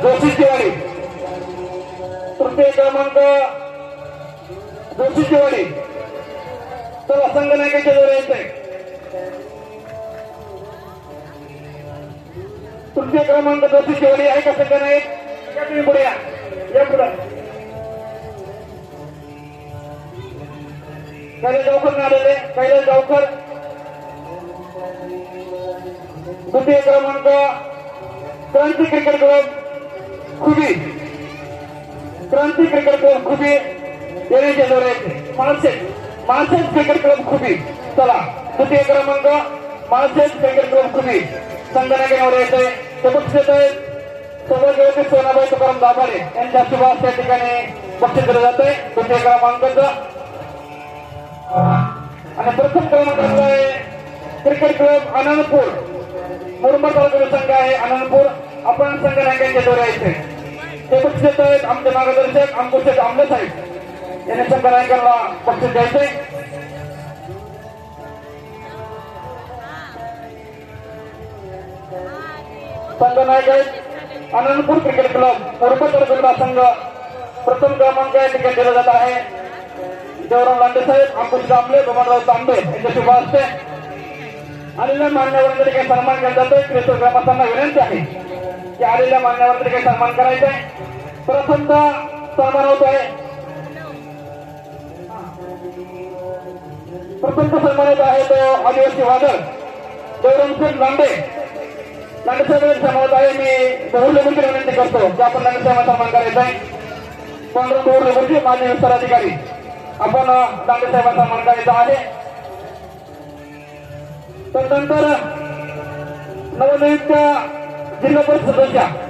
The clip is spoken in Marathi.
जोशीचीवाडी, तृतीय क्रमांक जोशीचीवाडी. चला संगनायकाच्या जोर यायचंय. तृतीय क्रमांक जोशीचीवाडी आहे का संगनायक? या तुम्ही पुढे या पुढे. कैलास गावकर आलेले. कैलास गावकर. द्वितीय क्रमांक Kranti cricket club Khubi. Kranti cricket club Khubi येण्याच्या जोर येते. Malshej cricket club Khubi. चला द्वितीय क्रमांक माळशेज क्रिकेट क्लब खुबी संगणकावर येते. ते बक्षीस देत आहेत सौभाग्यवती सोनाबाई तुकाराम दाभाडे यांच्या शुभास त्या ठिकाणी बक्षीस दिलं जात आहे. द्वितीय क्रमांकाचं आणि प्रथम क्रमांकाचा आहे क्रिकेट क्लब आनंदपूर. मुरबाड तालुक्याचा संघ आहे आनंदपूर. आपण संगणकांच्या जोर यायचे. ते बक्षीस देत आहेत आमचे मार्गदर्शक अंकुश आंबे साहेब यांनी संगणकांना बक्षीस द्यायचे. संगनायक आहेत आनंदपूर क्रिकेट क्लब मुरबाड तालुक्याचा संघ. प्रथम क्रमांक या ठिकाणी दिला जात आहे देवराम लांडे साहेब अंकुश आंबे भगवानराव तांबे यांच्या शुभ हस्ते. आलेल्या मान्यवरांचा काही सन्मान केला जातोय. क्रिस्टल ग्रामस्थांना विनंती आहे की आलेल्या मान्यवरांचा काही सन्मान करायचा आहे. प्रथमतः सन्मान होत आहे. प्रथमतः सन्मान होत आहे तो आदिवासी वादळ देवरामसिंग लांडे. लांडे साहेब सन्मान होत आहे. मी बहुलेखी विनंती करतो की आपण लांडे साहेबांना सन्मान करायचा आहे. पांडुरंग बहुलेखी मान्य विस्तार अधिकारी आपण लांडे साहेबांचा सन्मान करायचा आहे. तर नंतर नवनियुक्त जिल्हा परिषद सदस्य